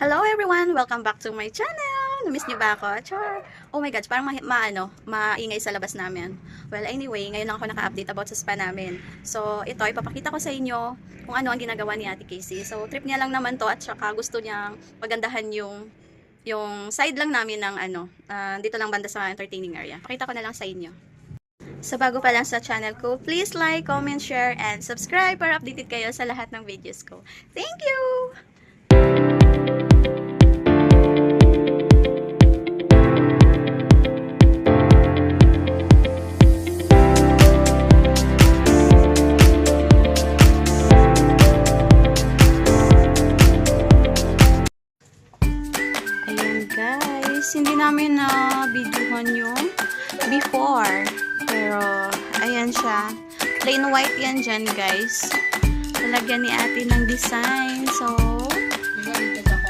Hello everyone! Welcome back to my channel! Namiss niyo ba ako? Char! Oh my gosh, parang maingay sa labas namin. Well, anyway, ngayon lang ako naka-update about sa spa namin. So, ito, ipapakita ko sa inyo kung ano ang ginagawa ni Ate Casey. So, trip niya lang naman to at saka gusto niyang pagandahan yung side lang namin ng dito lang banda sa entertaining area. Pakita ko na lang sa inyo. So, bago pa lang sa channel ko, please like, comment, share, and subscribe para updated kayo sa lahat ng videos ko. Thank you! Ayan guys, hindi namin na videohan yung before. Pero, ayan siya. Plain white yan dyan guys. Lalagyan ni ate ng design. So,